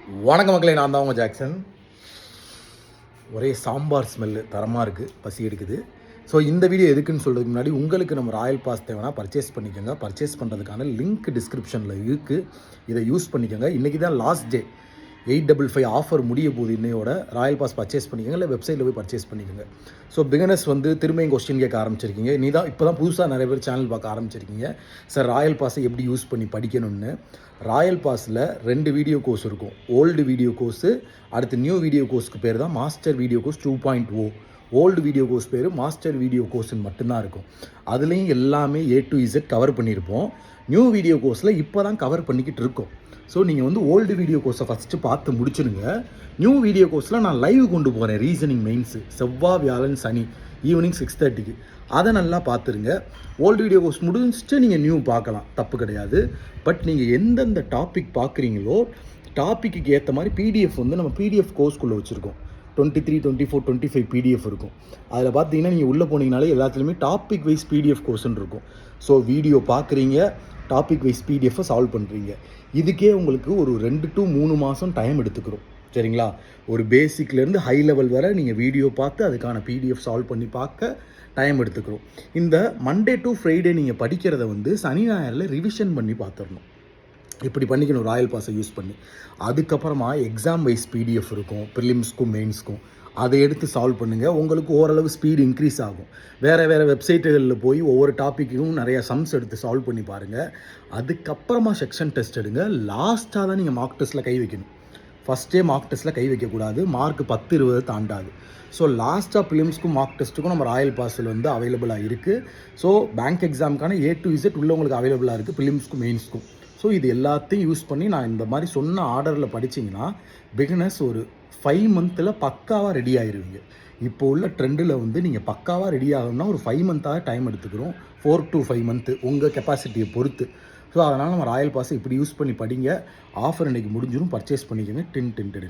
வணக்க மக்களே, நான் தான் உங்கள் ஜாக்சன். ஒரே சாம்பார் ஸ்மெல்லு தரமாக இருக்குது, பசி எடுக்குது. ஸோ இந்த வீடியோ எதுக்குன்னு சொல்கிறதுக்கு முன்னாடி உங்களுக்கு நம்ம ராயல் பாஸ் தேவைன்னா பர்ச்சேஸ் பண்ணிக்கோங்க. பர்ச்சேஸ் பண்ணுறதுக்கான லிங்க் டிஸ்கிரிப்ஷனில் இருக்குது, இதை யூஸ் பண்ணிக்கோங்க. இன்றைக்கி தான் லாஸ்ட் டே, 855 ஆஃபர் முடிய போகுது. இன்னையோட ராயல் பாஸ் பர்ச்சேஸ் பண்ணிக்கோங்க, இல்லை வெப்சைட்டில் போய் பர்ச்சேஸ் பண்ணிக்கோங்க. ஸோ பிகினர்ஸ் வந்து திரும்பியும் கொஸ்டின் கேட்க ஆரம்பிச்சிருக்கீங்க. இப்போ தான் புதுசாக நிறைய பேர் சேனல் பார்க்க ஆரம்பிச்சிருக்கீங்க. சார் ராயல் பாஸை எப்படி யூஸ் பண்ணி படிக்கணும்னு. ராயல் பாஸில் 2 வீடியோ கோர்ஸ் இருக்கும். ஓல்டு வீடியோ கோர்ஸு, அடுத்து நியூ வீடியோ கோர்ஸ்க்கு பேர் தான் master video course 2.0. Old video course பேர் மாஸ்டர் வீடியோ கோர்ஸ்ன்னு மட்டும்தான் இருக்கும். அதுலேயும் எல்லாமே A to Z கவர் பண்ணியிருப்போம். நியூ வீடியோ கோர்ஸில் இப்போ தான் கவர் பண்ணிக்கிட்டு இருக்கோம். ஸோ நீங்கள் வந்து ஓல்டு வீடியோ கோர்ஸை ஃபஸ்ட்டு பார்த்து முடிச்சுடுங்க. நியூ வீடியோ கோர்ஸில் நான் லைவ் கொண்டு போகிறேன். ரீசனிங் மெயின்ஸு செவ்வாய் வியாழன் சனி ஈவினிங் 6:30க்கு. அதை நல்லா பார்த்துருங்க. ஓல்டு வீடியோ கோர்ஸ் முடிச்சுட்டு நீங்கள் நியூ பார்க்கலாம், தப்பு கிடையாது. பட் நீங்கள் எந்தெந்த டாபிக் பார்க்குறீங்களோ டாப்பிக்கு ஏற்ற மாதிரி பிடிஎஃப் வந்து நம்ம பிடிஎஃப் கோர்ஸ்குள்ளே வச்சுருக்கோம். 23, 24, 25 பிடிஎஃப் இருக்கும். அதில் பார்த்தீங்கன்னா நீங்கள் உள்ளே போனீங்கனாலே எல்லாத்துலேயுமே டாபிக் வைஸ் பிடிஎஃப் கோர்ஸ்ன்னு இருக்கும். ஸோ வீடியோ பார்க்குறீங்க, டாபிக் வைஸ் பிடிஎஃப்பை சால்வ் பண்ணுறீங்க. இதுக்கே உங்களுக்கு ஒரு 2 to 3 மாதம் டைம் எடுத்துக்கிறோம். சரிங்களா? ஒரு பேசிக்லேருந்து ஹை லெவல் வரை நீங்கள் வீடியோ பார்த்து அதுக்கான பிடிஎஃப் சால்வ் பண்ணி பார்க்க டைம் எடுத்துக்கிறோம். இந்த மண்டே டு ஃப்ரைடே நீங்கள் படிக்கிறத வந்து சனி ஞாயிறில் ரிவிஷன் பண்ணி பார்த்துடணும். இப்படி பண்ணிக்கணும் ராயல் பாஸை யூஸ் பண்ணி. அதுக்கப்புறமா எக்ஸாம் வைஸ் பிடிஎஃப் இருக்கும், ப்ரிலிம்ஸ்க்கும் மெயின்ஸ்க்கும். அதை எடுத்து சால்வ் பண்ணுங்கள். உங்களுக்கு ஓரளவு ஸ்பீடு இன்க்ரீஸ் ஆகும். வேறு வெப்சைட்டுகளில் போய் ஒவ்வொரு டாப்பிக்கும் நிறையா சம்ஸ் எடுத்து சால்வ் பண்ணி பாருங்கள். அதுக்கப்புறமா செக்ஷன் டெஸ்ட் எடுங்க. லாஸ்ட்டாக தான் நீங்கள் மார்க் டெஸ்ட்டில் கை வைக்கணும். ஃபஸ்ட்டே மார்க் டெஸ்ட்டில் கை வைக்கக்கூடாது. மார்க் 10, 20 தாண்டாது. ஸோ லாஸ்ட்டாக ப்ரிலிம்ஸ்க்கும் மார்க் டெஸ்ட்டுக்கும் நம்ம ராயல் பாஸில் வந்து அவைலபிளாக இருக்குது. ஸோ பேங்க் எக்ஸாமுக்கான A to Z உள்ளவங்களுக்கு அவைலபிளாக இருக்குது, ப்ரிலிம்ஸ்க்கும் மெயின்ஸ்க்கும். ஸோ இது எல்லாத்தையும் யூஸ் பண்ணி நான் இந்த மாதிரி சொன்ன ஆர்டரில் படிச்சிங்கன்னா பிகினர்ஸ் ஒரு 5 மந்த்தில் பக்காவாக ரெடி ஆகிருவீங்க. இப்போ உள்ள ட்ரெண்டில் வந்து நீங்கள் பக்காவாக ரெடி ஆகணும்னா ஒரு 5 மந்த்தாக டைம் எடுத்துக்கிறோம். 4 to 5 மந்த்து உங்கள் கெப்பாசிட்டியை பொறுத்து. ஸோ அதனால் நம்ம ராயல் பாஸை இப்படி யூஸ் பண்ணி படிங்க. ஆஃபர் இன்றைக்கி முடிஞ்சிடும். பர்ச்சேஸ் பண்ணிக்கோங்க. 10.